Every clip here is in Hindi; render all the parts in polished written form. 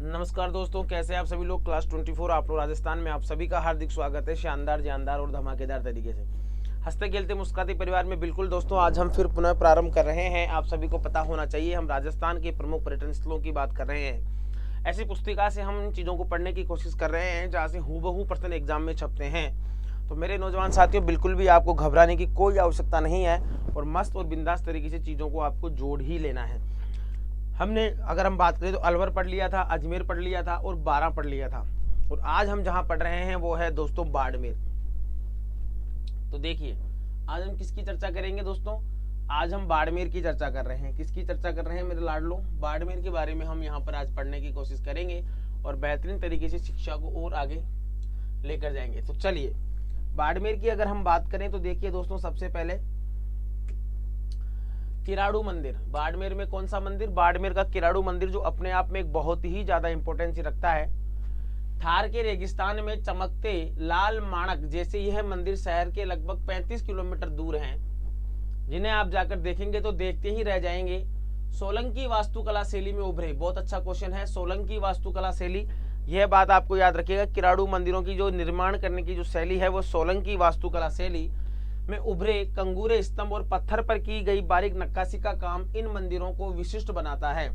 नमस्कार दोस्तों, कैसे आप सभी लोग। क्लास 24 आप लोग राजस्थान में आप सभी का हार्दिक स्वागत है शानदार जानदार और धमाकेदार तरीके से। हंसते खेलते मुस्कुराते परिवार में बिल्कुल दोस्तों, आज हम फिर पुनः प्रारंभ कर रहे हैं। आप सभी को पता होना चाहिए, हम राजस्थान के प्रमुख पर्यटन स्थलों की बात कर रहे हैं। ऐसी पुस्तिका से हम इन चीज़ों को पढ़ने की कोशिश कर रहे हैं जहाँ से हूबहू प्रश्न एग्जाम में छपते हैं। तो मेरे नौजवान साथियों, बिल्कुल भी आपको घबराने की कोई आवश्यकता नहीं है और मस्त और बिंदास तरीके से चीज़ों को आपको जोड़ ही लेना है। हमने अगर हम बात करें तो अलवर पढ़ लिया था, अजमेर पढ़ लिया था और बारां पढ़ लिया था। और आज हम जहां पढ़ रहे हैं वो है दोस्तों बाड़मेर। तो देखिए, आज हम किसकी चर्चा करेंगे दोस्तों। आज हम बाड़मेर की चर्चा कर रहे हैं। किसकी चर्चा कर रहे हैं मेरे लाडलो? बाड़मेर के बारे में हम यहाँ पर आज पढ़ने की कोशिश करेंगे और बेहतरीन तरीके से शिक्षा को और आगे लेकर जाएंगे। तो चलिए, बाड़मेर की अगर हम बात करें तो देखिए दोस्तों, सबसे पहले किराड़ू मंदिर। बाड़मेर में कौन सा मंदिर? बाड़मेर का किराड़ू मंदिर, जो अपने आप में एक बहुत ही ज्यादा इंपॉर्टेंस रखता है। थार के रेगिस्तान में चमकते लाल माणक जैसे यह मंदिर शहर के लगभग 35 किलोमीटर दूर हैं, जिन्हें आप जाकर देखेंगे तो देखते ही रह जाएंगे। सोलंकी वास्तुकला शैली में उभरे। बहुत अच्छा क्वेश्चन है, सोलंकी वास्तुकला शैली। यह बात आपको याद रखिएगा, किराड़ू मंदिरों की जो निर्माण करने की जो शैली है वो सोलंकी वास्तुकला शैली में उभरे कंगूरे स्तंभ और पत्थर पर की गई बारीक नक्काशी का काम इन मंदिरों को विशिष्ट बनाता है।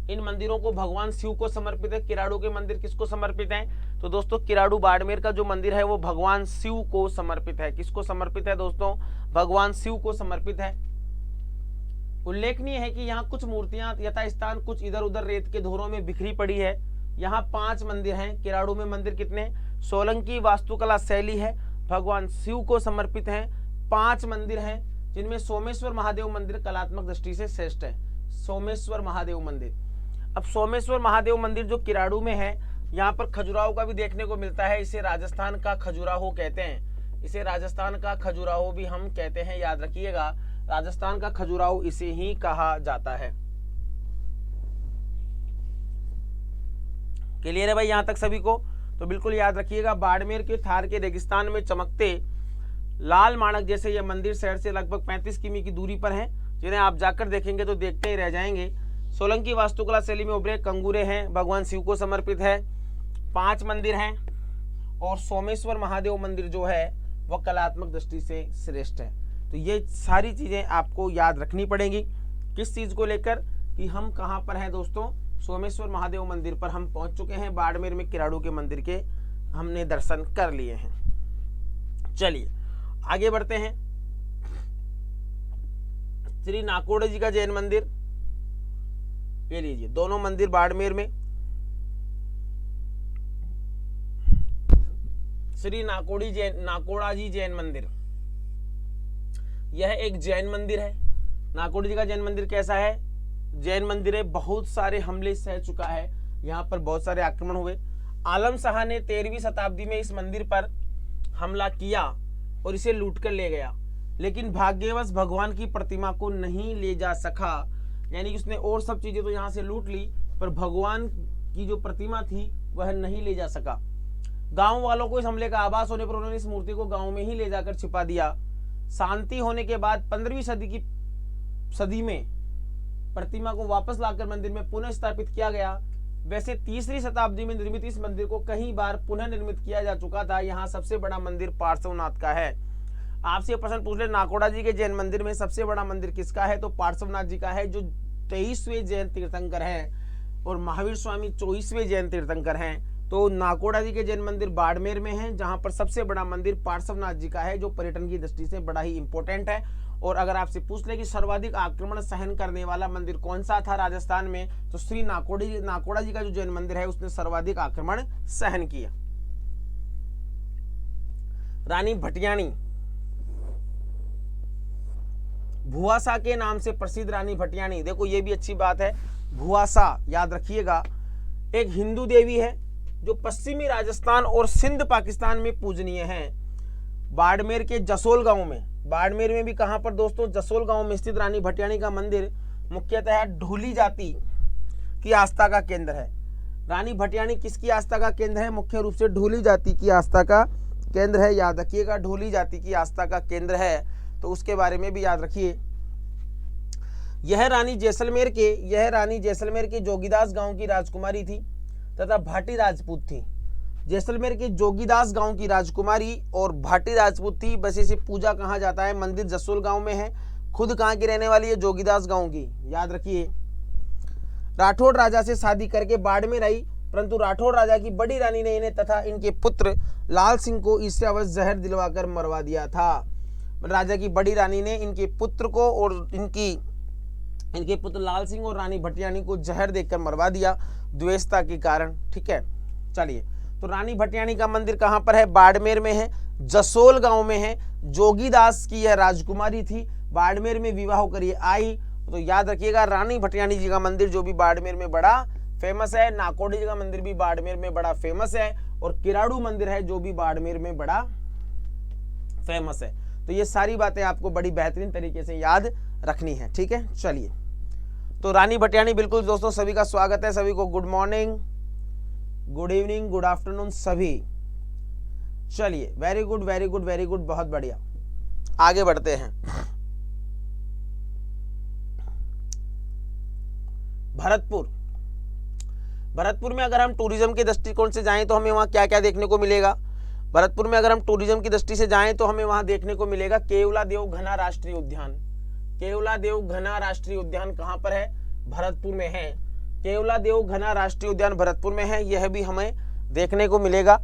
इन मंदिरों को भगवान शिव को समर्पित है। किराड़ू के मंदिर किसको समर्पित है? तो दोस्तों, किराड़ू बाड़मेर का जो मंदिर है वो भगवान शिव को समर्पित है। किसको समर्पित है दोस्तों? भगवान शिव को समर्पित है। उल्लेखनीय है कि यहाँ कुछ मूर्तियां यथास्थान कुछ इधर उधर रेत के धोरों में बिखरी पड़ी है। यहाँ 5 मंदिर हैं। किराड़ू में मंदिर कितने? सोलंकी वास्तुकला शैली है, भगवान शिव को समर्पित हैं। 5 मंदिर हैं, जिनमें सोमेश्वर महादेव मंदिर कलात्मक दृष्टि से श्रेष्ठ है। सोमेश्वर महादेव मंदिर। अब सोमेश्वर महादेव मंदिर जो किराड़ू में है, यहाँ पर खजुराहो का भी देखने को मिलता है। इसे राजस्थान का खजुराहो कहते हैं। इसे राजस्थान का खजुराहो भी हम कहते हैं, याद रखिएगा। राजस्थान का खजुराहो इसे ही कहा जाता है। क्लियर है भाई यहाँ तक सभी को? तो बिल्कुल याद रखिएगा, बाड़मेर के थार के रेगिस्तान में चमकते लाल माणक जैसे ये मंदिर शहर से लगभग 35 किमी की दूरी पर हैं, जिन्हें आप जाकर देखेंगे तो देखते ही रह जाएंगे। सोलंकी वास्तुकला शैली में उभरे कंगूरे हैं, भगवान शिव को समर्पित है। 5 मंदिर हैं और सोमेश्वर महादेव मंदिर जो है वह कलात्मक दृष्टि से श्रेष्ठ है। तो ये सारी चीजें आपको याद रखनी पड़ेंगी। किस चीज को लेकर कि हम कहाँ पर हैं दोस्तों? सोमेश्वर महादेव मंदिर पर हम पहुंच चुके हैं। बाड़मेर में किराड़ू के मंदिर के हमने दर्शन कर लिए हैं। चलिए आगे बढ़ते हैं। श्री नाकोड़े जी का जैन मंदिर, ये लीजिए, दोनों मंदिर बाड़मेर में। श्री नाकोड़ा जी जैन मंदिर, यह एक जैन मंदिर है। नाकोड़ा जी का जैन मंदिर कैसा है? जैन मंदिर है, बहुत सारे हमले सह चुका है, यहाँ पर बहुत सारे आक्रमण हुए। आलम शाह ने 13वीं शताब्दी में इस मंदिर पर हमला किया और इसे लूट कर ले गया, लेकिन भाग्यवश भगवान की प्रतिमा को नहीं ले जा सका। यानी कि उसने और सब चीजें तो यहाँ से लूट ली, पर भगवान की जो प्रतिमा थी वह नहीं ले जा सका। गांव वालों को इस हमले का आभास होने पर उन्होंने इस मूर्ति को गांव में ही ले जाकर छिपा दिया। शांति होने के बाद 15वीं सदी में प्रतिमा को वापस लाकर मंदिर में पुनः स्थापित किया गया। वैसे 3री शताब्दी में निर्मित इस मंदिर को कई बार पुनः निर्मित किया जा चुका था। यहाँ सबसे बड़ा मंदिर पार्श्वनाथ का है। आपसे प्रश्न पूछ ले, नाकोड़ा जी के जैन मंदिर में सबसे बड़ा मंदिर किसका है? तो पार्श्वनाथ जी का है, जो 23वें जैन तीर्थंकर हैं और महावीर स्वामी 24वें जैन तीर्थंकर हैं। तो नाकोड़ा जी के जैन मंदिर बाड़मेर में है, जहां पर सबसे बड़ा मंदिर पार्श्वनाथ जी का है, जो पर्यटन की दृष्टि से बड़ा ही इंपॉर्टेंट है। और अगर आपसे पूछ ले कि सर्वाधिक आक्रमण सहन करने वाला मंदिर कौन सा था राजस्थान में, तो श्री नाकोड़ा जी का जो जैन मंदिर है उसने सर्वाधिक आक्रमण सहन किया। रानी भटियाणी, भुआसा के नाम से प्रसिद्ध रानी भटियाणी। देखो ये भी अच्छी बात है, भुआसा याद रखिएगा, एक हिंदू देवी है जो पश्चिमी राजस्थान और सिंध पाकिस्तान में पूजनीय है। बाड़मेर के जसोल गांव में, बाड़मेर में भी कहां पर दोस्तों? जसोल गांव में स्थित रानी भटियाणी का मंदिर मुख्यतः ढोली जाति की आस्था का केंद्र है। रानी भटियाणी किसकी आस्था का केंद्र है? मुख्य रूप से ढोली जाति की आस्था का केंद्र है। याद रखिएगा, ढोली जाति की आस्था का केंद्र है, तो उसके बारे में भी याद रखिए। यह रानी जैसलमेर के जोगीदास गांव की राजकुमारी थी तथा भाटी राजपूत थी। जैसलमेर के जोगीदास गांव की राजकुमारी और भाटी राजपूत थी। बस इसे पूजा कहाँ जाता है, मंदिर जसोल गांव में है। खुद कहाँ की रहने वाली है, जोगीदास गांव की, याद रखिए। राठौड़ राजा से शादी करके बाड़मेर आई, परंतु राठौड़ राजा की बड़ी रानी ने इन्हें तथा इनके पुत्र लाल सिंह को ईर्ष्यावश जहर दिलवाकर मरवा दिया था। राजा की बड़ी रानी ने इनके पुत्र को और इनके पुत्र लाल सिंह और रानी भटियानी को जहर देकर मरवा दिया, द्वेषता के कारण। ठीक है, चलिए, तो रानी भटियानी का मंदिर कहाँ पर है, बाड़मेर में है, जसोल गांव में है। जोगीदास की यह राजकुमारी थी, बाड़मेर में विवाह होकर ये आई। तो याद रखिएगा, रानी भटियानी जी का मंदिर जो भी बाड़मेर में बड़ा फेमस है, नाकोड़ी जी का मंदिर भी बाड़मेर में बड़ा फेमस है, और किराड़ू मंदिर है जो भी बाड़मेर में बड़ा फेमस है। तो ये सारी बातें आपको बड़ी बेहतरीन तरीके से याद रखनी है। ठीक है, चलिए, तो रानी भटियानी, बिल्कुल दोस्तों, सभी का स्वागत है, सभी को good morning, good evening, good afternoon सभी। चलिए, very good very good very good, बहुत बढ़िया, आगे बढ़ते हैं। भरतपुर में अगर हम टूरिज्म के दृष्टिकोण से जाएं तो हमें वहां क्या क्या देखने को मिलेगा। भरतपुर में अगर हम टूरिज्म की दृष्टि से जाएं तो हमें वहां देखने को मिलेगा केवलादेव घना राष्ट्रीय उद्यान। केवलादेव घना राष्ट्रीय उद्यान कहां पर है, भरतपुर में है। केवलादेव घना राष्ट्रीय उद्यान भरतपुर में है, यह भी हमें देखने को मिलेगा।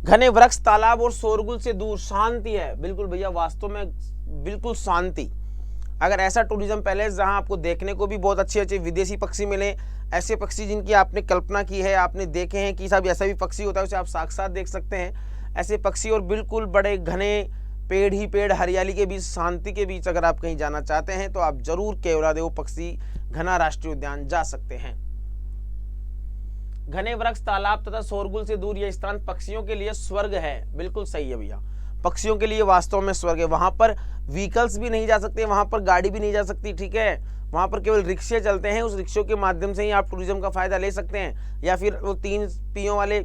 घने वृक्ष, तालाब और शोरगुल से दूर, शांति है, बिल्कुल भैया, वास्तव में बिल्कुल शांति। अगर ऐसा टूरिज्म पैलेस जहां आपको देखने को भी बहुत अच्छे अच्छे विदेशी पक्षी मिले, ऐसे पक्षी जिनकी आपने कल्पना की है, आपने देखे हैं कि साहब ऐसा भी पक्षी होता है, उसे आप साक्षात देख सकते हैं, ऐसे पक्षी, और बिल्कुल बड़े घने पेड़ ही पेड़, हरियाली के बीच, शांति के बीच अगर आप कहीं जाना चाहते हैं तो आप जरूर केवलादेव पक्षी घना राष्ट्रीय उद्यान जा सकते हैं। घने वृक्ष, तालाब तथा शोरगुल से दूर यह स्थान पक्षियों के लिए स्वर्ग है। बिल्कुल सही है भैया, पक्षियों के लिए वास्तव में स्वर्ग है। वहां पर व्हीकल्स भी नहीं जा सकते, वहां पर गाड़ी भी नहीं जा सकती। ठीक है, वहां पर केवल रिक्शे चलते हैं, उस रिक्शों के माध्यम से ही आप टूरिज्म का फायदा ले सकते हैं, या फिर वो 3 पहियों वाले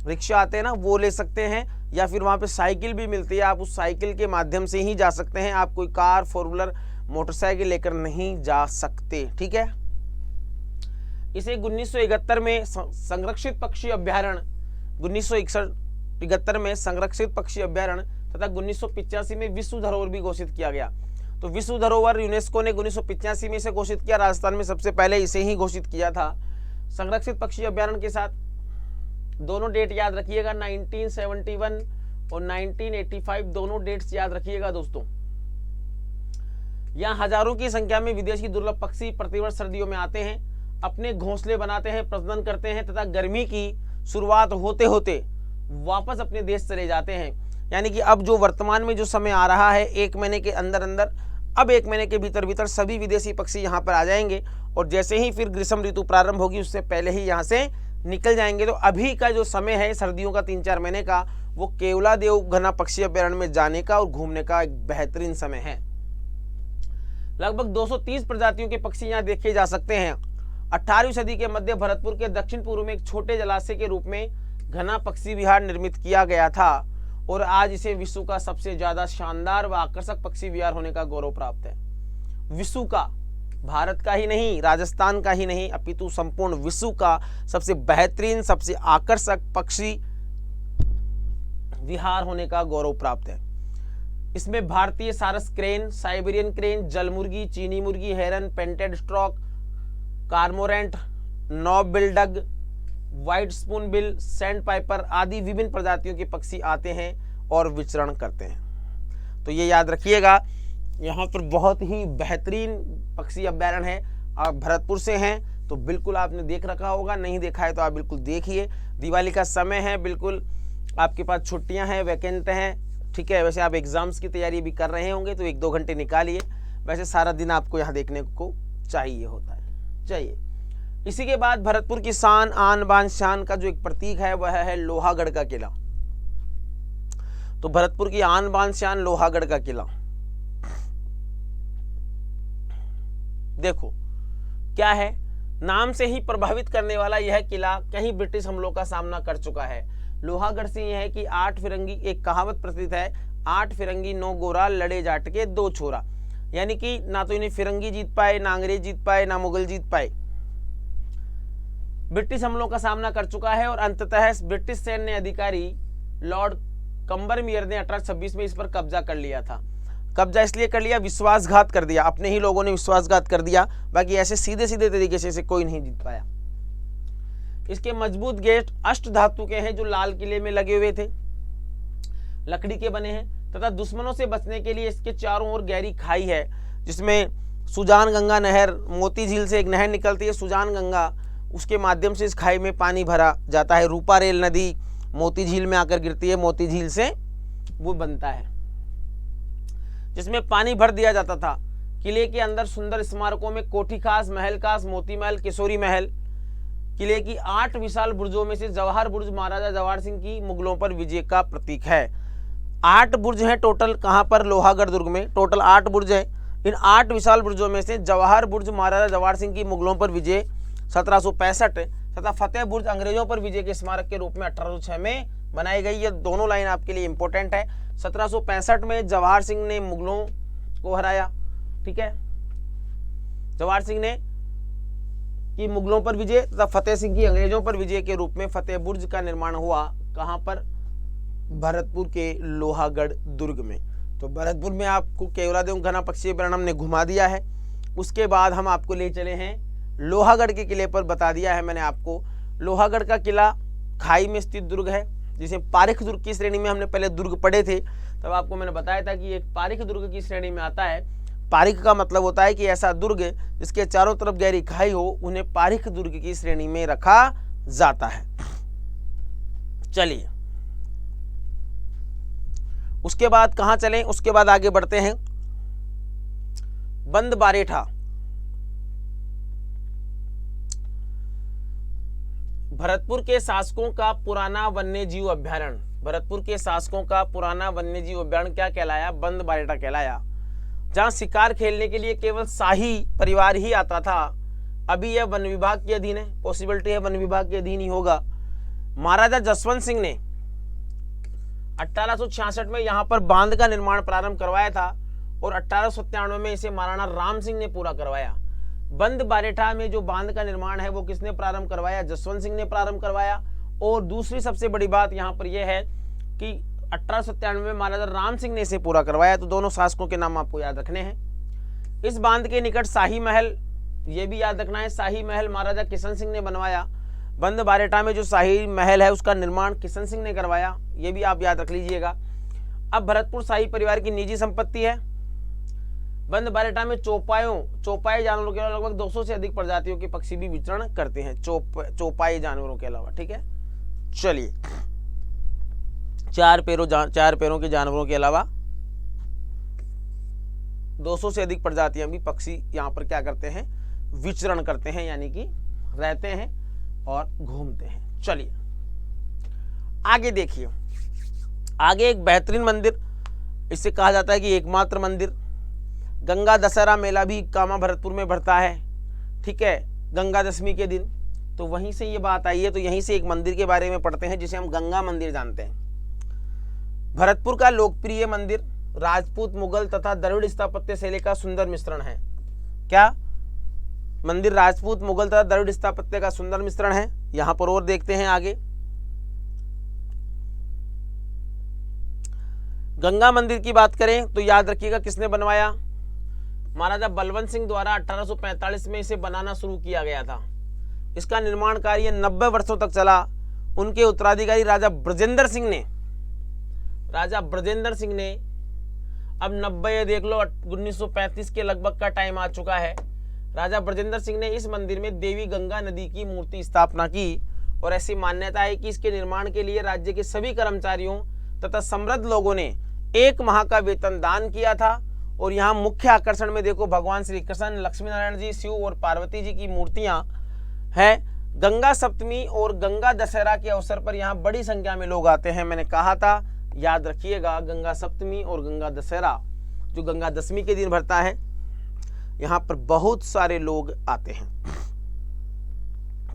रिक्शा आते हैं ना, वो ले सकते हैं, या फिर वहां पे साइकिल भी मिलती है, आप उस साइकिल के माध्यम से ही जा सकते हैं। आप कोई कार, 4 व्हीलर, मोटरसाइकिल लेकर नहीं जा सकते। ठीक है, इसे 1971 में संरक्षित पक्षी अभ्यारण्य, 1971 में संरक्षित पक्षी अभ्यारण्य तथा 1985 में विश्व धरोहर भी घोषित किया गया। तो विश्व धरोहर यूनेस्को ने 1985 में इसे घोषित किया, राजस्थान में सबसे पहले इसे ही घोषित किया था। संरक्षित पक्षी अभ्यारण्य के साथ दोनों डेट याद रखिएगा, 1971 और 1985, दोनों डेट्स याद रखिएगा दोस्तों। यहाँ हजारों की संख्या में विदेशी दुर्लभ पक्षी प्रतिवर्ष सर्दियों में आते हैं, अपने घोंसले बनाते हैं, प्रजनन करते हैं तथा गर्मी की शुरुआत होते होते वापस अपने देश चले जाते हैं। यानी कि अब जो वर्तमान में जो समय आ रहा है, 1 महीने के अंदर अंदर, अब 1 महीने के भीतर भीतर सभी विदेशी पक्षी यहाँ पर आ जाएंगे, और जैसे ही फिर ग्रीष्म ऋतु प्रारंभ होगी उससे पहले ही यहाँ से निकल जाएंगे। तो अभी का जो समय है सर्दियों का 3-4 महीने का, वो केवलादेव घना पक्षी अभ्यारण्य में जाने का और घूमने का एक बेहतरीन समय है। लगभग 230 प्रजातियों के पक्षी यहाँ देखे जा सकते हैं। 18वीं सदी के मध्य भरतपुर के दक्षिण पूर्व में एक छोटे जलाशय के रूप में घना पक्षी विहार निर्मित किया गया था, और आज इसे विश्व का सबसे ज्यादा शानदार व आकर्षक पक्षी विहार होने का गौरव प्राप्त है। विश्व का, भारत का ही नहीं, राजस्थान का ही नहीं, अपितु संपूर्ण विश्व का सबसे बेहतरीन, सबसे आकर्षक पक्षी विहार होने का गौरव प्राप्त है। इसमें भारतीय सारस क्रेन, साइबेरियन क्रेन, जलमुर्गी, चीनी मुर्गी, heron, painted stork, cormorant, knob bill duck, white spoonbill, sandpiper आदि विभिन्न प्रजातियों के पक्षी आते हैं और विचरण करते हैं। तो ये याद रखिएगा, यहाँ पर बहुत ही बेहतरीन पक्षी अभ्यारण्य है। आप भरतपुर से हैं तो बिल्कुल आपने देख रखा होगा, नहीं देखा है तो आप बिल्कुल देखिए। दिवाली का समय है, बिल्कुल आपके पास छुट्टियां हैं, वैकेंट हैं। ठीक है, वैसे आप एग्जाम्स की तैयारी भी कर रहे होंगे तो 1-2 घंटे निकालिए, वैसे सारा दिन आपको यहाँ देखने को चाहिए होता है। चाहिए। इसी के बाद भरतपुर की शान, आन बान शान का जो एक प्रतीक है वह है लोहागढ़ का किला। तो भरतपुर की आन बान शान लोहागढ़ का किला, देखो क्या है, नाम से ही प्रभावित करने वाला यह किला कहीं ब्रिटिश हमलों का सामना कर चुका है। लोहागढ़ से यह है कि 8 फिरंगी, एक कहावत प्रचलित है, 8 फिरंगी 9 गोरा, लड़े जाट के 2 छोरा। यानी कि ना तो इन्हें फिरंगी जीत पाए, ना अंग्रेज जीत पाए, ना मुगल जीत पाए। ब्रिटिश हमलों का सामना कर चुका है और अंततः ब्रिटिश सैन्य अधिकारी लॉर्ड कंबरमेयर ने 1826 में इस पर कब्जा कर लिया था। कब्जा इसलिए कर लिया, विश्वासघात कर दिया, अपने ही लोगों ने विश्वासघात कर दिया, बाकी ऐसे सीधे सीधे तरीके से कोई नहीं जीत पाया। इसके मजबूत गेट अष्ट धातु के हैं जो लाल किले में लगे हुए थे, लकड़ी के बने हैं, तथा दुश्मनों से बचने के लिए इसके चारों ओर गहरी खाई है, जिसमें सुजान गंगा नहर, मोती झील से एक नहर निकलती है सुजान गंगा, उसके माध्यम से इस खाई में पानी भरा जाता है। रूपा रेल नदी मोती झील में आकर गिरती है, मोती झील से वो बनता है, जिसमें पानी भर दिया जाता था। किले के अंदर सुंदर स्मारकों में कोठी खास, महल खास, मोती महल, किशोरी महल, किले की 8 विशाल बुर्जों में से जवाहर बुर्ज महाराजा जवाहर सिंह की मुगलों पर विजय का प्रतीक है। 8 बुर्ज हैं टोटल, कहाँ पर? लोहागढ़ दुर्ग में टोटल 8 बुर्ज हैं। इन 8 विशाल बुर्जों में से जवाहर बुर्ज महाराजा जवाहर सिंह की मुगलों पर विजय 1765 तथा फतेह बुर्ज अंग्रेजों पर विजय के स्मारक के रूप में 1806 में बनाई गई। ये दोनों लाइन आपके लिए इंपॉर्टेंट है। 1765 में जवाहर सिंह ने मुगलों को हराया, ठीक है, जवाहर सिंह ने की मुगलों पर विजय तथा फतेह सिंह की अंग्रेजों पर विजय के रूप में फतेह बुर्ज का निर्माण हुआ। कहां पर? भरतपुर के लोहागढ़ दुर्ग में। तो भरतपुर में आपको केवलादेव घना पक्षी अभयारण्य हमने घुमा दिया है। उसके बाद हम आपको ले चले हैं लोहागढ़ के किले पर। बता दिया है मैंने आपको, लोहागढ़ का किला खाई में स्थित दुर्ग है, जिसे पारिख दुर्ग की श्रेणी में हमने पहले दुर्ग पढ़े थे, तब आपको मैंने बताया था कि एक पारिख दुर्ग की श्रेणी में आता है। पारिख का मतलब होता है कि ऐसा दुर्ग जिसके चारों तरफ गहरी खाई हो, उन्हें पारिख दुर्ग की श्रेणी में रखा जाता है। चलिए उसके बाद कहां चलें? उसके बाद आगे बढ़ते हैं बंद बारेठा। भरतपुर के शासकों का पुराना वन्य जीव अभ्यारण्य। भरतपुर के शासकों का पुराना वन्य जीव अभ्यारण्य क्या कहलाया? बंद बारेठा कहलाया, जहां शिकार खेलने के लिए केवल शाही परिवार ही आता था। अभी यह वन विभाग के अधीन है, पॉसिबिलिटी है वन विभाग के अधीन ही होगा। महाराजा जसवंत सिंह ने 1866 में यहां पर बांध का निर्माण प्रारंभ करवाया था और 1897 में इसे महाराणा राम सिंह ने पूरा करवाया। बंद बारेठा में जो बांध का निर्माण है वो किसने प्रारंभ करवाया? जसवंत सिंह ने प्रारंभ करवाया। और दूसरी सबसे बड़ी बात यहाँ पर यह है कि 1897 में महाराजा राम सिंह ने इसे पूरा करवाया। तो दोनों शासकों के नाम आपको याद रखने हैं। इस बांध के निकट शाही महल, ये भी याद रखना है, शाही महल महाराजा किशन सिंह ने बनवाया। बंद बारेठा में जो शाही महल है उसका निर्माण किशन सिंह ने करवाया, ये भी आप याद रख लीजिएगा। अब भरतपुर शाही परिवार की निजी संपत्ति है। बंद बारेठा में चौपाई जानवरों के अलावा लगभग 200 से अधिक प्रजातियों के पक्षी भी विचरण करते हैं, चौपाई जानवरों के अलावा, ठीक है। चलिए, चार पैरों के जानवरों के अलावा 200 से अधिक प्रजातियां भी पक्षी यहाँ पर क्या करते हैं? विचरण करते हैं, यानी कि रहते हैं और घूमते हैं। चलिए आगे देखिए, आगे एक बेहतरीन मंदिर, इसे कहा जाता है कि एकमात्र मंदिर। गंगा दशहरा मेला भी कामा भरतपुर में बढ़ता है, ठीक है, गंगा दशमी के दिन। तो वहीं से ये बात आई है, तो यहीं से एक मंदिर के बारे में पढ़ते हैं जिसे हम गंगा मंदिर जानते हैं। भरतपुर का लोकप्रिय मंदिर राजपूत, मुगल तथा द्रविड़ स्थापत्य शैली का सुंदर मिश्रण है। क्या मंदिर? राजपूत, मुगल तथा द्रविड़ स्थापत्य का सुंदर मिश्रण है। यहां पर और देखते हैं आगे। गंगा मंदिर की बात करें तो याद रखिएगा किसने बनवाया? महाराजा बलवंत सिंह द्वारा 1845 में इसे बनाना शुरू किया गया था। इसका निर्माण कार्य 90 वर्षों तक चला। उनके उत्तराधिकारी राजा ब्रजेंद्र सिंह ने अब 90 देख लो, 1935 के लगभग का टाइम आ चुका है। राजा ब्रजेंद्र सिंह ने इस मंदिर में देवी गंगा नदी की मूर्ति स्थापना की और ऐसी मान्यता है कि इसके निर्माण के लिए राज्य के सभी कर्मचारियों तथा समृद्ध लोगों ने 1 माह का वेतन दान किया था। और यहाँ मुख्य आकर्षण में देखो, भगवान श्री कृष्ण, लक्ष्मी नारायण जी, शिव और पार्वती जी की मूर्तियां हैं। गंगा सप्तमी और गंगा दशहरा के अवसर पर यहाँ बड़ी संख्या में लोग आते हैं। मैंने कहा था, याद रखिएगा, गंगा सप्तमी और गंगा दशहरा जो गंगा दशमी के दिन भरता है, यहाँ पर बहुत सारे लोग आते हैं।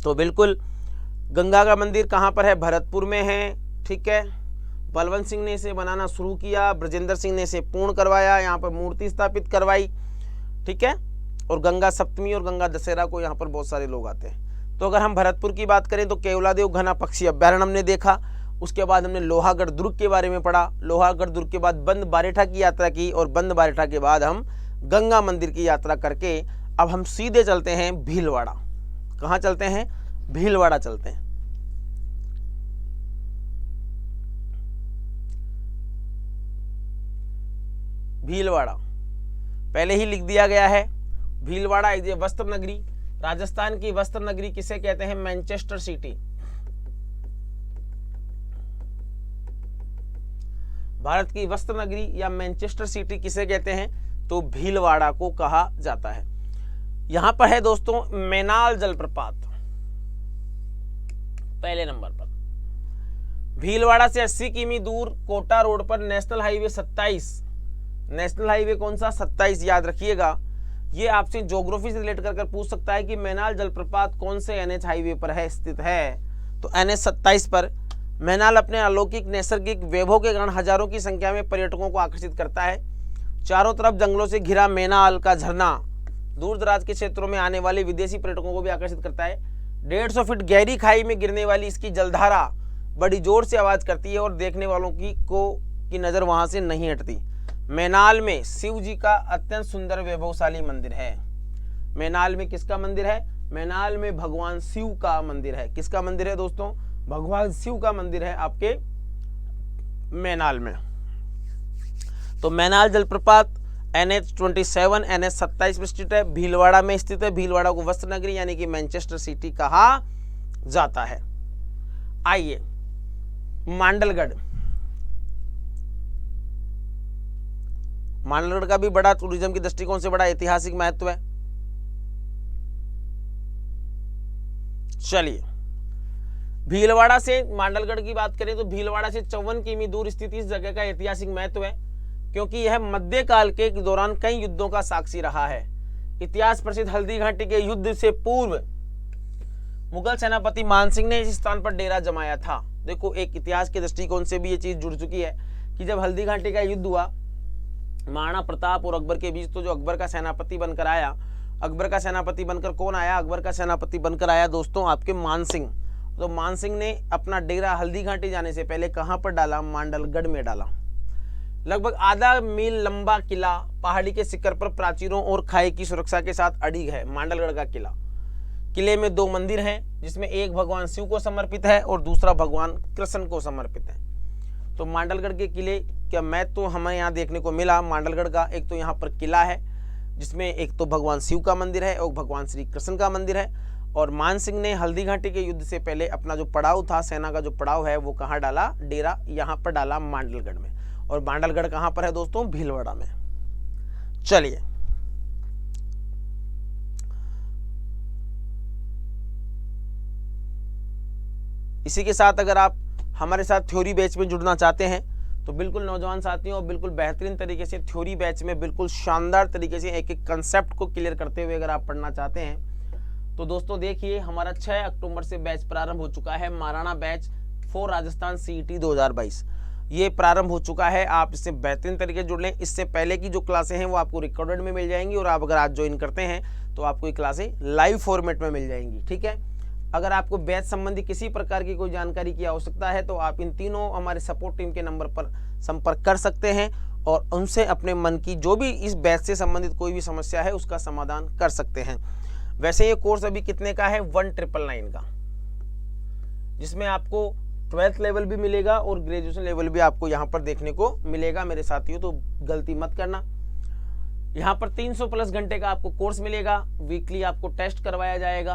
तो बिल्कुल गंगा का मंदिर कहाँ पर है? भरतपुर में है, ठीक है। बलवंत सिंह ने इसे बनाना शुरू किया, ब्रजेंद्र सिंह ने इसे पूर्ण करवाया, यहाँ पर मूर्ति स्थापित करवाई, ठीक है। और गंगा सप्तमी और गंगा दशहरा को यहाँ पर बहुत सारे लोग आते हैं। तो अगर हम भरतपुर की बात करें तो केवलादेव घना पक्षी अभ्यारण्य हमने देखा, उसके बाद हमने लोहागढ़ दुर्ग के बारे में पढ़ा, लोहागढ़ दुर्ग के बाद बंद बारेठा की यात्रा की, और बंद बारेठा के बाद हम गंगा मंदिर की यात्रा करके अब हम सीधे चलते हैं भीलवाड़ा। कहाँ चलते हैं? भीलवाड़ा चलते हैं। भीलवाड़ा पहले ही लिख दिया गया है। भीलवाड़ा एक वस्त्र नगरी, राजस्थान की वस्त्र नगरी किसे कहते हैं? Manchester city. भारत की वस्त्र नगरी या मैनचेस्टर सिटी किसे कहते हैं? तो भीलवाड़ा को कहा जाता है। यहां पर है दोस्तों मैनाल जलप्रपात पहले नंबर पर। भीलवाड़ा से 80 किमी दूर कोटा रोड पर नेशनल हाईवे 27, नेशनल हाईवे कौन सा? 27 याद रखिएगा। ये आपसे ज्योग्राफी से रिलेट कर पूछ सकता है कि मैनाल जलप्रपात कौन से एनएच हाईवे पर है स्थित है? तो एनएच 27 पर। मैनाल अपने अलौकिक नैसर्गिक वैभव के कारण हजारों की संख्या में पर्यटकों को आकर्षित करता है। चारों तरफ जंगलों से घिरा मैनाल का झरना दूर दराज के क्षेत्रों में आने वाले विदेशी पर्यटकों को भी आकर्षित करता है। 150 फीट गहरी खाई में गिरने वाली इसकी जलधारा बड़ी जोर से आवाज करती है और देखने वालों की नजर वहां से नहीं हटती। मैनाल में शिव जी का अत्यंत सुंदर वैभवशाली मंदिर है। मैनाल में किसका मंदिर है? मैनाल में भगवान शिव का मंदिर है। किसका मंदिर है दोस्तों? भगवान शिव का मंदिर है आपके मैनाल में। तो मैनाल जलप्रपात NH 27 NH 27 में स्थित है, भीलवाड़ा में स्थित है। भीलवाड़ा को वस्त्र नगरी यानी कि मैनचेस्टर सिटी कहा जाता है। आइए मांडलगढ़। मांडलगढ़ का भी बड़ा टूरिज्म की दृष्टिकोण से बड़ा ऐतिहासिक महत्व है। चलिए भीलवाड़ा से मांडलगढ़ की बात करें तो भीलवाड़ा से 54 किमी दूर स्थित इस जगह का ऐतिहासिक महत्व है क्योंकि यह मध्यकाल के दौरान कई युद्धों का साक्षी रहा है। इतिहास प्रसिद्ध हल्दी घाटी के युद्ध से पूर्व मुगल सेनापति मानसिंह ने इस स्थान पर डेरा जमाया था। देखो एक इतिहास के दृष्टिकोण से भी ये चीज जुड़ चुकी है कि जब हल्दी घाटी का युद्ध हुआ महाराणा प्रताप और अकबर के बीच, तो जो अकबर का सेनापति बनकर आया, अकबर का सेनापति बनकर कौन आया? अकबर का सेनापति बनकर आया दोस्तों आपके मानसिंह। तो मानसिंह ने अपना डेरा हल्दी घाटी जाने से पहले कहां पर डाला? मांडलगढ़ में डाला। लगभग आधा मील लंबा किला पहाड़ी के शिखर पर प्राचीरों और खाई की सुरक्षा के साथ अड़िग है। मांडलगढ़ का किला, किले में 2 मंदिर हैं जिसमें एक भगवान शिव को समर्पित है और दूसरा भगवान कृष्ण को समर्पित है। तो मांडलगढ़ के किले क्या मैं तो हमें यहाँ देखने को मिला मांडलगढ़ का, एक तो यहाँ पर किला है जिसमें एक तो भगवान शिव का मंदिर है और भगवान श्री कृष्ण का मंदिर है। और मानसिंह ने हल्दी घाटी के युद्ध से पहले अपना जो पड़ाव था, सेना का जो पड़ाव है, वो कहाँ डाला? डेरा यहाँ पर डाला मांडलगढ़ में। और मांडलगढ़ कहाँ पर है दोस्तों? भीलवाड़ा में। चलिए इसी के साथ अगर आप हमारे साथ थ्योरी बैच में जुड़ना चाहते हैं तो बिल्कुल नौजवान साथियों, बिल्कुल बेहतरीन तरीके से थ्योरी बैच में बिल्कुल शानदार तरीके से एक एक कंसेप्ट को क्लियर करते हुए अगर आप पढ़ना चाहते हैं तो दोस्तों देखिए हमारा 6 अक्टूबर से बैच प्रारंभ हो चुका है। Maharana batch for Rajasthan CET 2022 ये प्रारंभ हो चुका है। आप इससे बेहतरीन तरीके से जुड़ लें। इससे पहले की जो क्लासें हैं वो आपको रिकॉर्डेड में मिल जाएंगी और आप अगर आज ज्वाइन करते हैं तो आपको ये क्लासें लाइव फॉर्मेट में मिल जाएंगी। ठीक है, अगर आपको बैच संबंधी किसी प्रकार की कोई जानकारी की आवश्यकता है तो आप इन तीनों हमारे सपोर्ट टीम के नंबर पर संपर्क कर सकते हैं और उनसे अपने मन की जो भी इस बैच से संबंधित कोई भी समस्या है उसका समाधान कर सकते हैं। वैसे ये कोर्स अभी कितने का है? 1999 का, जिसमें आपको 12th लेवल भी मिलेगा और ग्रेजुएशन लेवल भी आपको यहाँ पर देखने को मिलेगा मेरे साथियों, तो गलती मत करना। यहाँ पर 300 प्लस घंटे का आपको कोर्स मिलेगा। वीकली आपको टेस्ट करवाया जाएगा,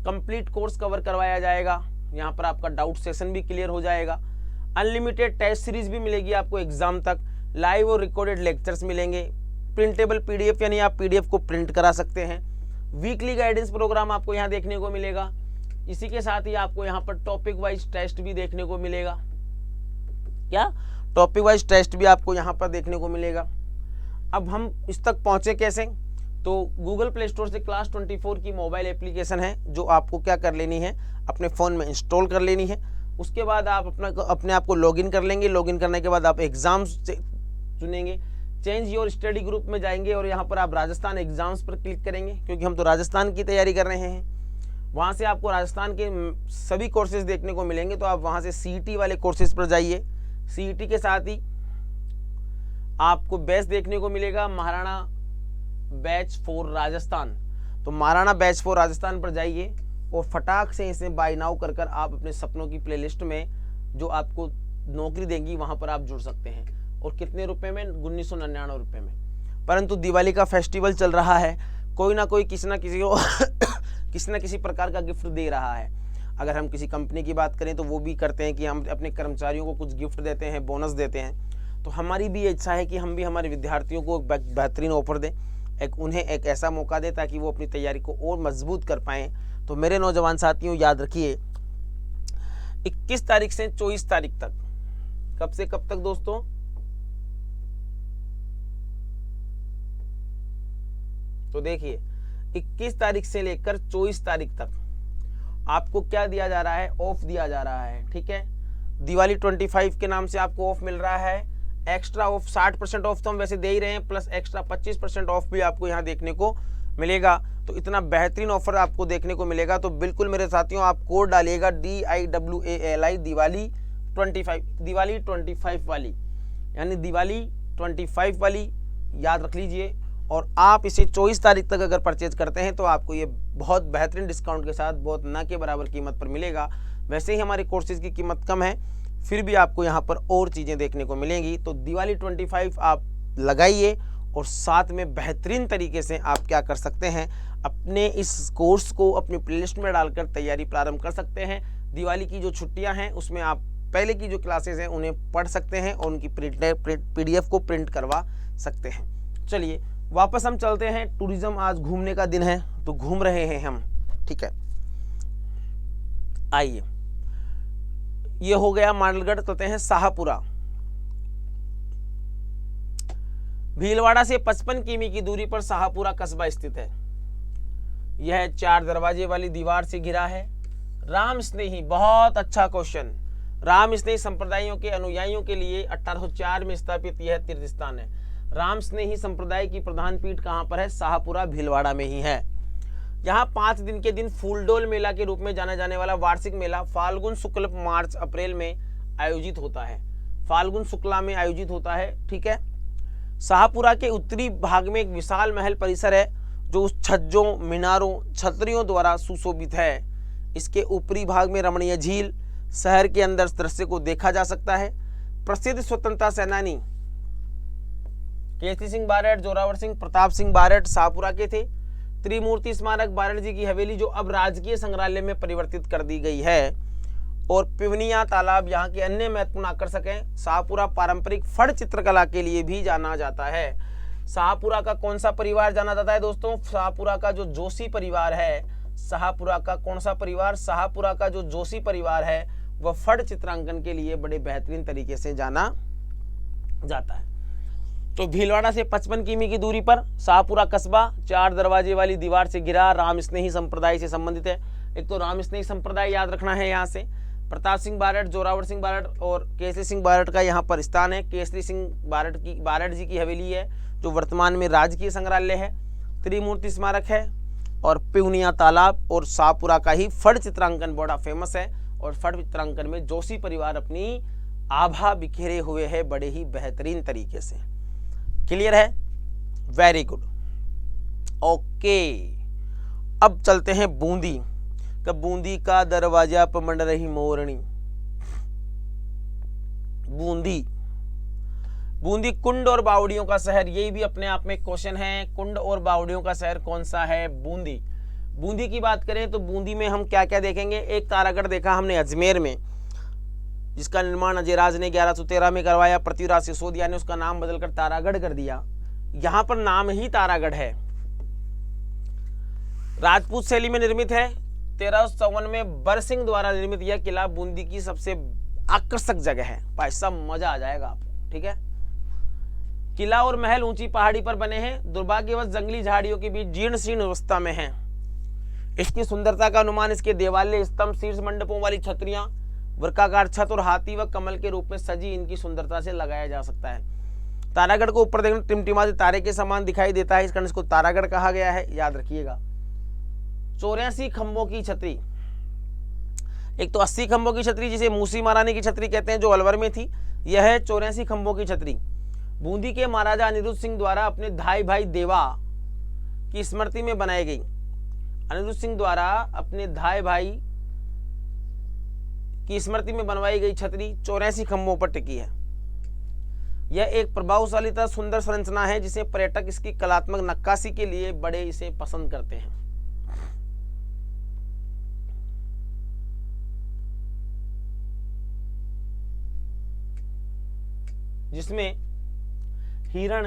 कंप्लीट कोर्स कवर करवाया जाएगा। यहाँ पर आपका डाउट सेशन भी क्लियर हो जाएगा। अनलिमिटेड टेस्ट सीरीज भी मिलेगी आपको एग्जाम तक। लाइव और रिकॉर्डेड लेक्चर्स मिलेंगे। प्रिंटेबल PDF यानी आप PDF को प्रिंट करा सकते हैं। वीकली गाइडेंस प्रोग्राम आपको यहाँ देखने को मिलेगा। इसी के साथ ही आपको यहाँ पर टॉपिक वाइज टेस्ट भी देखने को मिलेगा। क्या? टॉपिक वाइज टेस्ट भी आपको यहाँ पर देखने को मिलेगा। अब हम इस तक पहुँचे कैसे? तो गूगल प्ले स्टोर से क्लास 24 की मोबाइल एप्लीकेशन है जो आपको क्या कर लेनी है? अपने फ़ोन में इंस्टॉल कर लेनी है। उसके बाद आप अपने आप को लॉगिन कर लेंगे। लॉगिन करने के बाद आप एग्जाम्स चुनेंगे, चेंज योर स्टडी ग्रुप में जाएंगे और यहाँ पर आप राजस्थान एग्जाम्स पर क्लिक करेंगे, क्योंकि हम तो राजस्थान की तैयारी कर रहे हैं। वहाँ से आपको राजस्थान के सभी कोर्सेज देखने को मिलेंगे, तो आप वहाँ से सीईटी वाले कोर्सेज पर जाइए। सीईटी के साथ ही आपको बैच देखने को मिलेगा महाराणा बैच फॉर राजस्थान, तो महाराणा बैच फॉर राजस्थान पर जाइए और फटाक से इसे बाय नाउ कर आप अपने सपनों की प्लेलिस्ट में जो आपको नौकरी देंगी वहाँ पर आप जुड़ सकते हैं। और कितने रुपए में? 1999 रुपये में। परंतु दिवाली का फेस्टिवल चल रहा है, कोई ना कोई किसी ना किसी को किसी न किसी प्रकार का गिफ्ट दे रहा है। अगर हम किसी कंपनी की बात करें तो वो भी करते हैं कि हम अपने कर्मचारियों को कुछ गिफ्ट देते हैं, बोनस देते हैं। तो हमारी भी इच्छा है कि हम भी हमारे विद्यार्थियों को बेहतरीन ऑफर दें, उन्हें एक ऐसा मौका दें ताकि वो अपनी तैयारी को और मजबूत कर पाएँ। तो मेरे नौजवान साथियों, याद रखिए 21 तारीख से 24 तारीख तक, कब से कब तक दोस्तों? तो देखिए 21 तारीख से लेकर 24 तारीख तक आपको क्या दिया जा रहा है? ऑफ दिया जा रहा है। ठीक है, दिवाली 25 के नाम से आपको ऑफ मिल रहा है। एक्स्ट्रा ऑफ 60% ऑफ तो हम वैसे दे ही रहे हैं, प्लस एक्स्ट्रा 25% ऑफ भी आपको यहाँ देखने को मिलेगा। तो इतना बेहतरीन ऑफर आपको देखने को मिलेगा। तो बिल्कुल मेरे साथियों, आप कोड डालिएगा DIWALI दिवाली 25 वाली, यानी दिवाली 25 वाली, याद रख लीजिए। और आप इसे 24 तारीख तक अगर परचेज करते हैं तो आपको ये बहुत बेहतरीन डिस्काउंट के साथ बहुत ना के बराबर कीमत पर मिलेगा। वैसे ही हमारे कोर्सेज की कीमत कम है, फिर भी आपको यहाँ पर और चीज़ें देखने को मिलेंगी। तो दिवाली 25 आप लगाइए और साथ में बेहतरीन तरीके से आप क्या कर सकते हैं, अपने इस कोर्स को अपनी प्लेलिस्ट में डालकर तैयारी प्रारंभ कर सकते हैं। दिवाली की जो छुट्टियां हैं उसमें आप पहले की जो क्लासेस हैं उन्हें पढ़ सकते हैं और उनकी PDF को प्रिंट करवा सकते हैं। चलिए वापस हम चलते हैं। टूरिज्म, आज घूमने का दिन है तो घूम रहे हैं हम। ठीक है, आइए, ये हो गया मांडलगढ़। चलते हैं शाहपुरा। भीलवाड़ा से 55 किमी की दूरी पर शाहपुरा कस्बा स्थित है। यह 4 दरवाजे वाली दीवार से घिरा है। राम स्नेही, बहुत अच्छा क्वेश्चन। राम स्नेही संप्रदायों के अनुयायियों के लिए 1804 में स्थापित यह तीर्थ स्थान है। राम स्नेही संप्रदाय की प्रधान पीठ कहाँ पर है? शाहपुरा भीलवाड़ा में ही है। यहाँ 5 दिन के दिन फूलडोल मेला के रूप में जाना जाने वाला वार्षिक मेला फाल्गुन शुक्ल मार्च अप्रैल में आयोजित होता है। फाल्गुन शुक्ला में आयोजित होता है। ठीक है, शाहपुरा के उत्तरी भाग में एक विशाल महल परिसर है जो उस छज्जों, मीनारों, छतरियों द्वारा सुशोभित है। इसके ऊपरी भाग में रमणीय झील, शहर के अंदर दृश्य को देखा जा सकता है। प्रसिद्ध स्वतंत्रता सेनानी केसरी सिंह बारट, जोरावर सिंह, प्रताप सिंह बारट शाहपुरा के थे। त्रिमूर्ति स्मारक बारट जी की हवेली जो अब राजकीय संग्रहालय में परिवर्तित कर दी गई है। और पिवनिया तालाब यहाँ के अन्य महत्वपूर्ण आकर्षक हैं। शाहपुरा पारंपरिक फड़ चित्रकला के लिए भी जाना जाता है। शाहपुरा का कौन सा परिवार जाना जाता है दोस्तों? शाहपुरा का जो जोशी परिवार है। शाहपुरा का कौन सा परिवार? शाहपुरा का जो जोशी परिवार है वह फड़ चित्रांकन के लिए बड़े बेहतरीन तरीके से जाना जाता है। तो भीलवाड़ा से 55 किमी की दूरी पर शाहपुरा कस्बा 4 दरवाजे वाली दीवार से घिरा, राम स्नेही संप्रदाय से संबंधित है। एक तो राम स्नेही संप्रदाय याद रखना है। यहाँ से प्रताप सिंह बारट, जोरावर सिंह बारट और केसरी सिंह बारट का यहाँ पर स्थान है। केसरी सिंह बारट जी की हवेली है जो वर्तमान में राजकीय संग्रहालय है। त्रिमूर्ति स्मारक है और पिवनिया तालाब और शाहपुरा का ही फड़ चित्रांकन बड़ा फेमस है। और फड़ चित्रांकन में जोशी परिवार अपनी आभा बिखेरे हुए है बड़े ही बेहतरीन तरीके से। क्लियर है? Very good, okay. अब चलते हैं बूंदी। बूंदी का दरवाजा पर मंड रही मोरनी। बूंदी कुंड और बावड़ियों का शहर, यही भी अपने आप में क्वेश्चन है। कुंड और बावड़ियों का शहर कौन सा है? बूंदी की बात करें तो बूंदी में हम क्या क्या देखेंगे? एक तारागढ़ देखा हमने अजमेर में, जिसका निर्माण अजयराज ने 1113 में करवाया। पृथ्वीराज सिसोदिया ने उसका नाम बदलकर तारागढ़ कर दिया। यहाँ पर नाम ही तारागढ़ है। राजपूत शैली में निर्मित है। 1351 में बरसिंह द्वारा निर्मित यह किला बूंदी की सबसे आकर्षक जगह है। भाई साहब मजा आ जाएगा आपको। ठीक है, किला और महल ऊंची पहाड़ी पर बने हैं। दुर्भाग्यवश जंगली झाड़ियों के बीच जीर्ण शीर्ण अवस्था में हैं। इसकी सुंदरता का अनुमान इसके देवालय, स्तंभ, शीर्ष मंडपों वाली छतरियां, वर्गाकार छत और हाथी व कमल के रूप में सजी इनकी सुंदरता से लगाया जा सकता है। तारागढ़ को ऊपर देखने टिमटिमाते तारे के समान दिखाई देता है, इस कारण इसको तारागढ़ कहा गया है, याद रखिएगा। 84 खंभों की छतरी, एक तो 80 खंभों की छतरी जिसे मूसी महारानी की छतरी कहते हैं जो अलवर में थी, यह है 84 खंभों की छतरी। बूंदी के महाराजा अनिरुद्ध सिंह द्वारा अपने धाई भाई देवा की स्मृति में बनाई गई। अनिरुद्ध सिंह द्वारा अपने धाई भाई की स्मृति में बनवाई गई छतरी 84 खंभों पर टिकी है। यह एक प्रभावशाली तथा सुंदर संरचना है जिसे पर्यटक इसकी कलात्मक नक्काशी के लिए बड़े इसे पसंद करते हैं। जिसमें हिरण,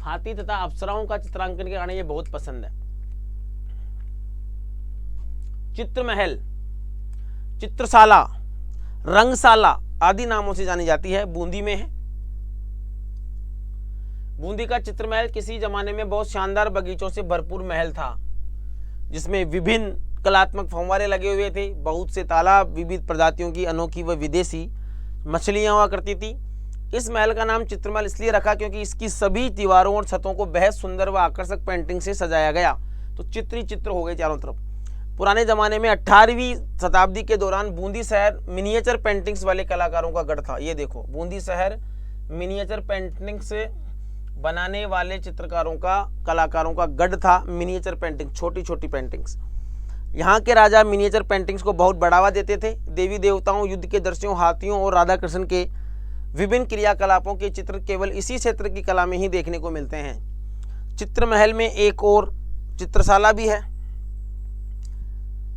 हाथी तथा अप्सराओं का चित्रांकन के कारण ये बहुत पसंद है। चित्रमहल, चित्रशाला, रंगशाला आदि नामों से जानी जाती है, बूंदी में है। बूंदी का चित्रमहल किसी जमाने में बहुत शानदार बगीचों से भरपूर महल था जिसमें विभिन्न कलात्मक फव्वारे लगे हुए थे, बहुत से तालाब, विविध प्रजातियों की अनोखी व विदेशी मछलियां हुआ करती थी। इस महल का नाम चित्रमहल इसलिए रखा क्योंकि इसकी सभी दीवारों और छतों को बेहद सुंदर व आकर्षक पेंटिंग से सजाया गया, तो चित्र ही चित्र हो गए चारों तरफ। पुराने जमाने में 18वीं शताब्दी के दौरान बूंदी शहर मिनिएचर पेंटिंग्स वाले कलाकारों का गढ़ था। ये देखो, बूंदी शहर मिनिएचर पेंटिंग्स बनाने वाले चित्रकारों का, कलाकारों का गढ़ था। मिनिएचर पेंटिंग, छोटी छोटी पेंटिंग्स। यहाँ के राजा मिनिएचर पेंटिंग्स को बहुत बढ़ावा देते थे। देवी देवताओं, युद्ध के दृश्यों, हाथियों और राधा कृष्ण के विभिन्न क्रियाकलापों के चित्र केवल इसी क्षेत्र की कला में ही देखने को मिलते हैं। चित्रमहल में एक और चित्रशाला भी है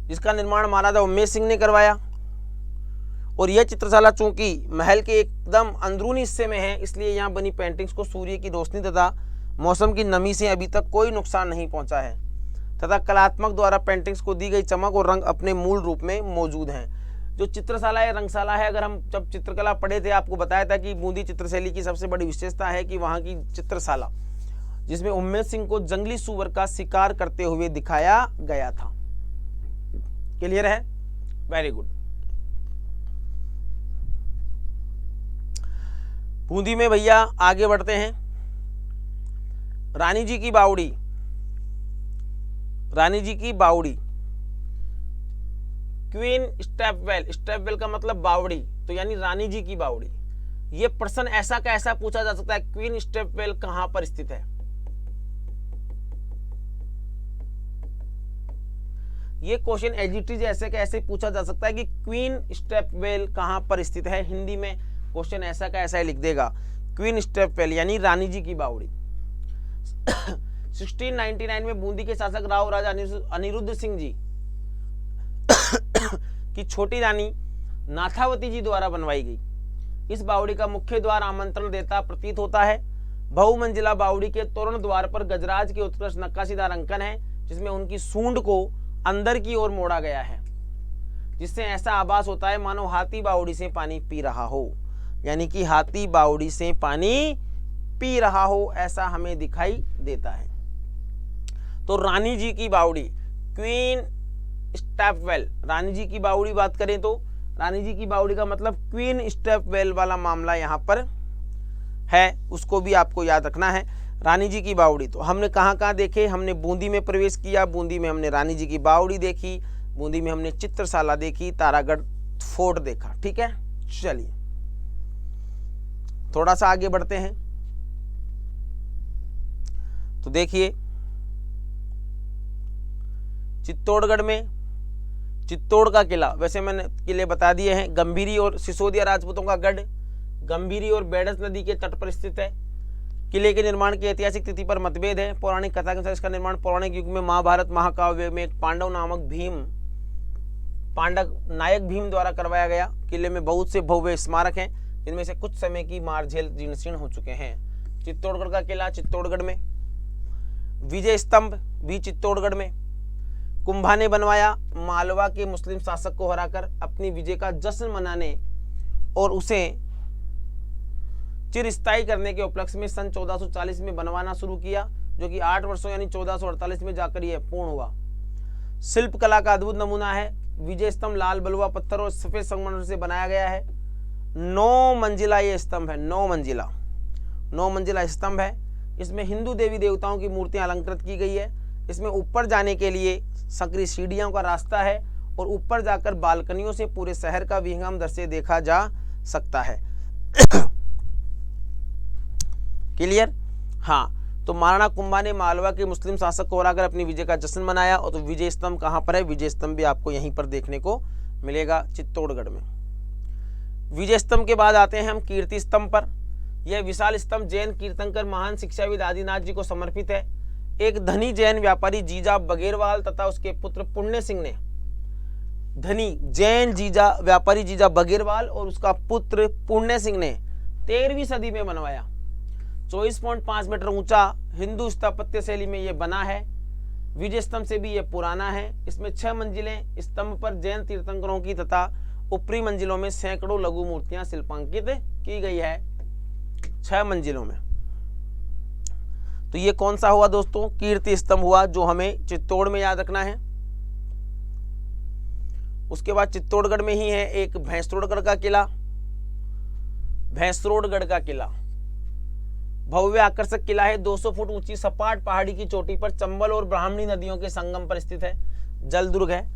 जिसका निर्माण महाराजा उमेश सिंह ने करवाया, और यह चित्रशाला चूंकि महल के एकदम अंदरूनी हिस्से में है इसलिए यहाँ बनी पेंटिंग्स को सूर्य की रोशनी तथा मौसम की नमी से अभी तक कोई नुकसान नहीं पहुंचा है तथा कलात्मक द्वारा पेंटिंग्स को दी गई चमक और रंग अपने मूल रूप में मौजूद हैं। जो चित्रशाला है, रंगशाला है, अगर हम जब चित्रकला पढ़े थे आपको बताया था कि बूंदी चित्रशैली की सबसे बड़ी विशेषता है कि वहाँ की चित्रशाला जिसमें उमेश सिंह को जंगली सूअर का शिकार करते हुए दिखाया गया था। क्लियर है? Very good. बूंदी में भैया आगे बढ़ते हैं। रानी जी की बावड़ी, रानी जी की बावड़ी, क्वीन स्टेपवेल, स्टेपवेल का मतलब बावड़ी, तो यानी रानी जी की बावड़ी। ये प्रश्न ऐसा का ऐसा पूछा जा सकता है, क्वीन स्टेपवेल कहां पर स्थित है? ये क्वेश्चन एजिटिज ऐसे का ऐसे पूछा जा सकता है कि क्वीन स्टेपवेल कहां पर स्थित है। हिंदी में क्वेश्चन ऐसा का ऐसा ही लिख देगा, क्वीन स्टेपवेल यानी रानी जी की बावड़ी। 1699 में बूंदी के शासक राव राजा अनिरुद्ध सिंह जी की छोटी रानी नाथावती जी द्वारा बनवाई गई। इस बावड़ी का मुख्य द्वार आमंत्रण देता प्रतीत होता है। बहुमंजिला बावड़ी के तोरण द्वार पर गजराज के उत्कृष्ट नक्काशीदार अंकन है जिसमें उनकी सूंड को अंदर की ओर मोड़ा गया है, जिससे ऐसा आभास होता है मानो हाथी बावड़ी से पानी पी रहा हो, यानी कि हाथी बावड़ी से पानी पी रहा हो ऐसा हमें दिखाई देता है। तो रानी जी की बावड़ी, क्वीन स्टेपवेल, रानी जी की बावड़ी बात करें तो रानी जी की बावड़ी का मतलब क्वीन स्टेपवेल वाला मामला यहाँ पर है, उसको भी आपको याद रखना है। रानी जी की बावड़ी तो हमने कहाँ कहाँ देखे? हमने बूंदी में प्रवेश किया, बूंदी में हमने रानी जी की बावड़ी देखी, बूंदी में हमने चित्रशाला देखी, तारागढ़ फोर्ट देखा। ठीक है, चलिए थोड़ा सा आगे बढ़ते हैं। तो देखिए चित्तौड़गढ़ में चित्तौड़ का किला, वैसे मैंने किले बता दिए हैं। गंभीरी और सिसोदिया राजपूतों का गढ़ गंभीरी और बेडस नदी के तट पर स्थित है। किले के निर्माण की ऐतिहासिक तिथि पर मतभेद है। पौराणिक कथा के अनुसार इसका निर्माण पौराणिक युग में महाभारत महाकाव्य में एक पांडव नामक नायक भीम द्वारा करवाया गया। किले में बहुत से भव्य स्मारक हैं जिनमें से कुछ समय की मारझेल जीर्ण हो चुके हैं। चित्तौड़गढ़ का किला चित्तौड़गढ़ में, विजय स्तंभ भी चित्तौड़गढ़ में। कुंभा ने बनवाया, मालवा के मुस्लिम शासक को हराकर अपनी विजय का जश्न मनाने और उसे चिरस्थायी करने के उपलक्ष्य में सन 1440 में बनवाना शुरू किया, जो कि 8 वर्षों यानी 1448 में जाकर यह पूर्ण हुआ। शिल्प कला का अद्भुत नमूना है। विजय स्तंभ लाल बलुआ पत्थर और सफेद संगमरमर से बनाया गया है। 9 मंजिला ये स्तंभ है, 9 मंजिला स्तंभ है। इसमें हिंदू देवी देवताओं की मूर्तियां अलंकृत की गई है। इसमें ऊपर जाने के लिए संकरी सीढ़ियों का रास्ता है और ऊपर जाकर बालकनियों से पूरे शहर का विहंगम दृश्य देखा जा सकता है। क्लियर? हाँ, तो महाराणा कुंभा ने मालवा के मुस्लिम शासक को हराकर अपनी विजय का जश्न मनाया। और तो विजय स्तंभ कहाँ पर है? विजय स्तंभ भी आपको यहीं पर देखने को मिलेगा, चित्तौड़गढ़ में। विजय स्तंभ के बाद आते हैं हम कीर्ति स्तंभ पर। यह विशाल स्तंभ जैन कीर्तनकर महान शिक्षाविद आदिनाथ जी को समर्पित है। एक धनी जैन व्यापारी जीजा बघेरवाल तथा उसके पुत्र पुण्य सिंह ने, धनी जैन व्यापारी जीजा बघेरवाल और उसका पुत्र पुण्य सिंह ने 13वीं सदी में बनवाया। 24.5 मीटर ऊंचा हिंदू स्थापत्य शैली में यह बना है। विजय स्तंभ से भी यह पुराना है। इसमें 6 मंजिलें, स्तंभ पर जैन तीर्थंकरों की तथा ऊपरी मंजिलों में सैकड़ों लघु मूर्तियां शिल्पांकित की गई है, 6 मंजिलों में। तो ये कौन सा हुआ दोस्तों? कीर्ति स्तंभ हुआ, जो हमें चित्तौड़ में याद रखना है। उसके बाद चित्तौड़गढ़ में ही है एक भैंसरोडगढ़ का किला। भैंसरोडगढ़ का किला भव्य आकर्षक किला है। 200 फुट ऊंची सपाट पहाड़ी की चोटी पर चंबल और ब्राह्मणी नदियों के संगम पर स्थित है। जलदुर्ग है।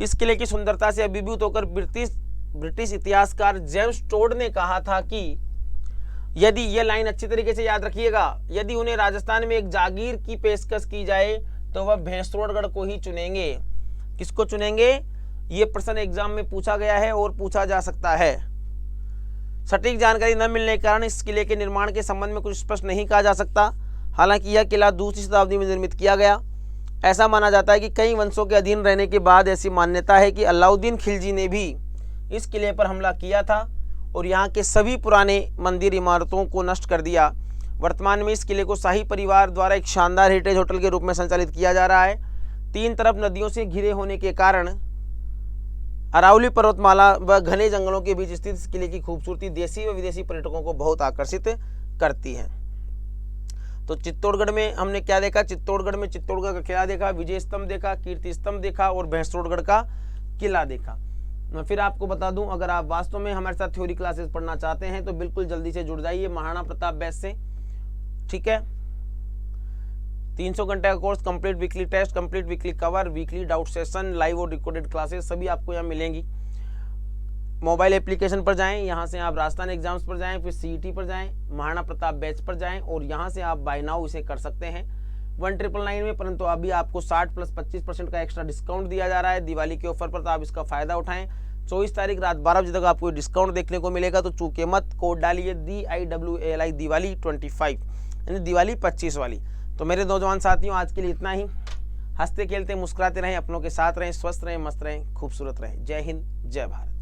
इस किले की सुंदरता से अभिभूत होकर ब्रिटिश इतिहासकार जेम्स टोड ने कहा था कि यदि यह लाइन अच्छी तरीके से याद रखिएगा, यदि उन्हें राजस्थान में एक जागीर की पेशकश की जाए तो वह भैंसरोडगढ़ को ही चुनेंगे। किसको चुनेंगे? यह प्रश्न एग्जाम में पूछा गया है और पूछा जा सकता है। सटीक जानकारी न मिलने के कारण इस किले के निर्माण के संबंध में कुछ स्पष्ट नहीं कहा जा सकता। हालांकि यह किला दूसरी शताब्दी में निर्मित किया गया। ऐसा माना जाता है कि कई वंशों के अधीन रहने के बाद ऐसी मान्यता है कि अलाउद्दीन खिलजी ने भी इस किले पर हमला किया था और यहाँ के सभी पुराने मंदिर इमारतों को नष्ट कर दिया। वर्तमान में इस किले को शाही परिवार द्वारा एक शानदार हेरिटेज होटल के रूप में संचालित किया जा रहा है। 3 तरफ नदियों से घिरे होने के कारण अरावली पर्वतमाला व घने जंगलों के बीच स्थित इस किले की खूबसूरती देशी व विदेशी पर्यटकों को बहुत आकर्षित करती है। तो चित्तौड़गढ़ में हमने क्या देखा? चित्तौड़गढ़ में चित्तौड़गढ़ का किला देखा, विजय स्तंभ देखा, कीर्ति स्तंभ देखा और भैंसरोडगढ़ का किला देखा। मैं फिर आपको बता दूं, अगर आप वास्तव में हमारे साथ थ्योरी क्लासेस पढ़ना चाहते हैं तो बिल्कुल जल्दी से जुड़ जाइए महाराणा प्रताप बैच से। ठीक है, 300 घंटे का course, complete weekly test, complete weekly cover, weekly doubt session, live और रिकॉर्डेड क्लासेस सभी आपको यहाँ मिलेंगी। मोबाइल एप्लीकेशन पर जाएं, यहाँ से आप राजस्थान एग्जाम्स पर जाएं, फिर सीईटी पर जाएं, महाराणा प्रताप बैच पर जाएं और यहाँ से आप बाय नाउ इसे कर सकते हैं 1999 में। परंतु अभी आपको 60 + 25% का एक्स्ट्रा डिस्काउंट दिया जा रहा है दिवाली के ऑफर पर, तो आप इसका फायदा उठाएं। 24 तारीख रात 12 बजे तक आपको डिस्काउंट देखने को मिलेगा, तो चूके मत। कोड डालिए DIWALI दिवाली 25, यानी दिवाली 25 वाली। तो मेरे नौजवान साथियों, आज के लिए इतना ही। हंसते खेलते मुस्कुराते रहें, अपनों के साथ रहें, स्वस्थ रहें, मस्त रहें, खूबसूरत रहें। जय हिंद, जय भारत।